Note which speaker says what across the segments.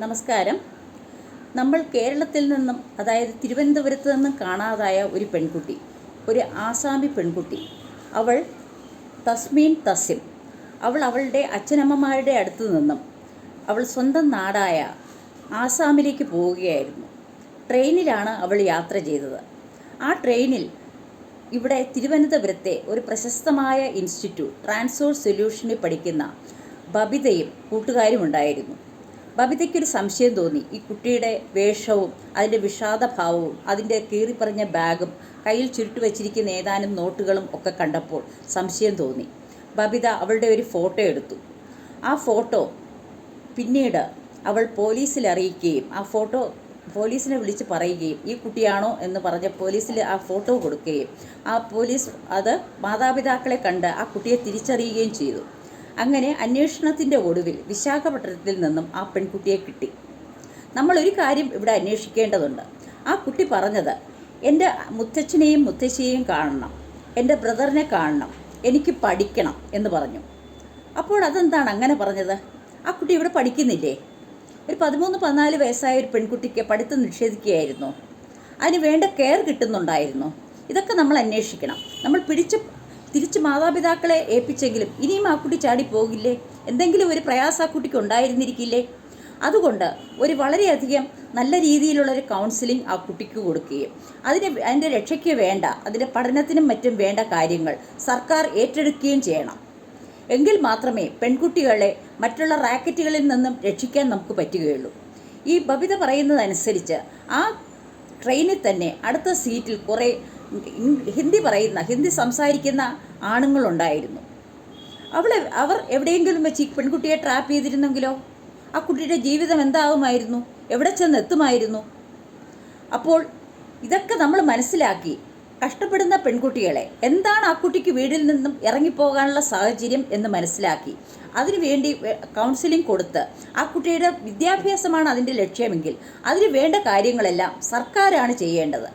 Speaker 1: നമസ്കാരം. നമ്മൾ കേരളത്തിൽ നിന്നും, അതായത് തിരുവനന്തപുരത്ത് നിന്നും കാണാതായ ഒരു പെൺകുട്ടി, ഒരു ആസാമി പെൺകുട്ടി. അവൾ തസ്മീൻ തസിം. അവളുടെ അച്ഛനമ്മമാരുടെ അടുത്ത് നിന്നും അവൾ സ്വന്തം നാടായ ആസാമിലേക്ക് പോവുകയായിരുന്നു. ട്രെയിനിലാണ് അവൾ യാത്ര ചെയ്തത്. ആ ട്രെയിനിൽ ഇവിടെ തിരുവനന്തപുരത്തെ ഒരു പ്രശസ്തമായ ഇൻസ്റ്റിറ്റ്യൂട്ട് ട്രാൻസ്പോർട്ട് സൊല്യൂഷനിൽ പഠിക്കുന്ന ബബിതയും കൂട്ടുകാരും ഉണ്ടായിരുന്നു. ബബിതയ്ക്കൊരു സംശയം തോന്നി. ഈ കുട്ടിയുടെ വേഷവും അതിൻ്റെ വിഷാദഭാവവും അതിൻ്റെ കീറിപ്പറഞ്ഞ ബാഗും കയ്യിൽ ചുരുട്ടി വച്ചിരിക്കുന്ന ഏതാനും നോട്ടുകളും ഒക്കെ കണ്ടപ്പോൾ സംശയം തോന്നി. ബബിത അവളുടെ ഒരു ഫോട്ടോ എടുത്തു. ആ ഫോട്ടോ പിന്നീട് അവൾ പോലീസിൽ അറിയിക്കുകയും ആ ഫോട്ടോ പോലീസിനെ വിളിച്ച് പറയുകയും ഈ കുട്ടിയാണോ എന്ന് പറഞ്ഞ് പോലീസിൽ ആ ഫോട്ടോ കൊടുക്കുകയും ആ പോലീസ് അത് മാതാപിതാക്കളെ കണ്ട് ആ കുട്ടിയെ തിരിച്ചറിയുകയും ചെയ്തു. അങ്ങനെ അന്വേഷണത്തിൻ്റെ ഒടുവിൽ വിശാഖപട്ടണത്തിൽ നിന്നും ആ പെൺകുട്ടിയെ കിട്ടി. നമ്മളൊരു കാര്യം ഇവിടെ അന്വേഷിക്കേണ്ടതുണ്ട്. ആ കുട്ടി പറഞ്ഞത്, എൻ്റെ മുത്തച്ഛനെയും മുത്തശ്ശിയെയും കാണണം, എൻ്റെ ബ്രദറിനെ കാണണം, എനിക്ക് പഠിക്കണം എന്ന് പറഞ്ഞു. അപ്പോൾ അതെന്താണ് അങ്ങനെ പറഞ്ഞത്? ആ കുട്ടി ഇവിടെ പഠിക്കുന്നില്ലേ? ഒരു 13-14 വയസ്സായ ഒരു പെൺകുട്ടിക്ക് പഠിത്തം നിഷേധിക്കുകയായിരുന്നു. അതിന് വേണ്ട കെയർ കിട്ടുന്നുണ്ടായിരുന്നു. ഇതൊക്കെ നമ്മൾ അന്വേഷിക്കണം. നമ്മൾ തിരിച്ച് മാതാപിതാക്കളെ ഏൽപ്പിച്ചെങ്കിലും ഇനിയും ആ കുട്ടി ചാടി പോകില്ലേ? എന്തെങ്കിലും ഒരു പ്രയാസം ആ കുട്ടിക്ക് ഉണ്ടായിരുന്നിരിക്കില്ലേ? അതുകൊണ്ട് വളരെയധികം നല്ല രീതിയിലുള്ളൊരു കൗൺസിലിംഗ് ആ കുട്ടിക്ക് കൊടുക്കുകയും അതിൻ്റെ രക്ഷയ്ക്ക് വേണ്ട, അതിൻ്റെ പഠനത്തിനും മറ്റും വേണ്ട കാര്യങ്ങൾ സർക്കാർ ഏറ്റെടുക്കുകയും ചെയ്യണം. എങ്കിൽ മാത്രമേ പെൺകുട്ടികളെ മറ്റുള്ള റാക്കറ്റുകളിൽ നിന്നും രക്ഷിക്കാൻ നമുക്ക് പറ്റുകയുള്ളൂ. ഈ ബബിത പറയുന്നതനുസരിച്ച് ആ ട്രെയിനിൽ തന്നെ അടുത്ത സീറ്റിൽ കുറേ ഹിന്ദി സംസാരിക്കുന്ന ആണുങ്ങളുണ്ടായിരുന്നു. അവർ എവിടെയെങ്കിലും വെച്ച് ഈ പെൺകുട്ടിയെ ട്രാപ്പ് ചെയ്തിരുന്നെങ്കിലോ? ആ കുട്ടിയുടെ ജീവിതം എന്താകുമായിരുന്നു? എവിടെ ചെന്നെത്തുമായിരുന്നു? അപ്പോൾ ഇതൊക്കെ നമ്മൾ മനസ്സിലാക്കി കഷ്ടപ്പെടുന്ന പെൺകുട്ടികളെ, എന്താണ് ആ കുട്ടിക്ക് വീട്ടിൽ നിന്നും ഇറങ്ങിപ്പോകാനുള്ള സാഹചര്യം എന്ന് മനസ്സിലാക്കി അതിനുവേണ്ടി കൗൺസിലിംഗ് കൊടുത്ത് ആ കുട്ടിയുടെ വിദ്യാഭ്യാസമാണ് അതിൻ്റെ ലക്ഷ്യമെങ്കിൽ അതിന് വേണ്ട കാര്യങ്ങളെല്ലാം സർക്കാരാണ് ചെയ്യേണ്ടത്.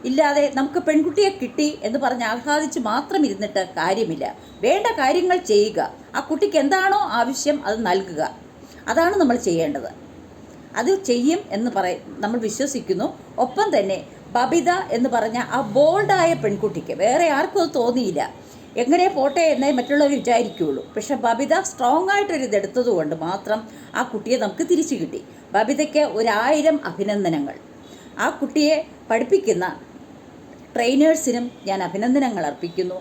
Speaker 1: ഇല്ലാതെ നമുക്ക് പെൺകുട്ടിയെ കിട്ടി എന്ന് പറഞ്ഞ് ആഹ്ലാദിച്ച് മാത്രം ഇരുന്നിട്ട് കാര്യമില്ല. വേണ്ട കാര്യങ്ങൾ ചെയ്യുക. ആ കുട്ടിക്ക് എന്താണോ ആവശ്യം അത് നൽകുക. അതാണ് നമ്മൾ ചെയ്യേണ്ടത്. അത് ചെയ്യും എന്ന് നമ്മൾ വിശ്വസിക്കുന്നു. ഒപ്പം തന്നെ ബബിത എന്ന് പറഞ്ഞ ആ ബോൾഡായ പെൺകുട്ടിക്ക് വേറെ ആർക്കും അത് തോന്നിയില്ല. എങ്ങനെ പോട്ടെ എന്നേ മറ്റുള്ളവർ വിചാരിക്കുകയുള്ളൂ. പക്ഷെ ബബിത സ്ട്രോങ് ആയിട്ടൊരിതെടുത്തത് കൊണ്ട് മാത്രം ആ കുട്ടിയെ നമുക്ക് തിരിച്ചു കിട്ടി. ബബിതയ്ക്ക് 1000 അഭിനന്ദനങ്ങൾ. ആ കുട്ടിയെ പഠിപ്പിക്കുന്ന ട്രെയിനേഴ്സിനും ഞാൻ അഭിനന്ദനങ്ങൾ അർപ്പിക്കുന്നു.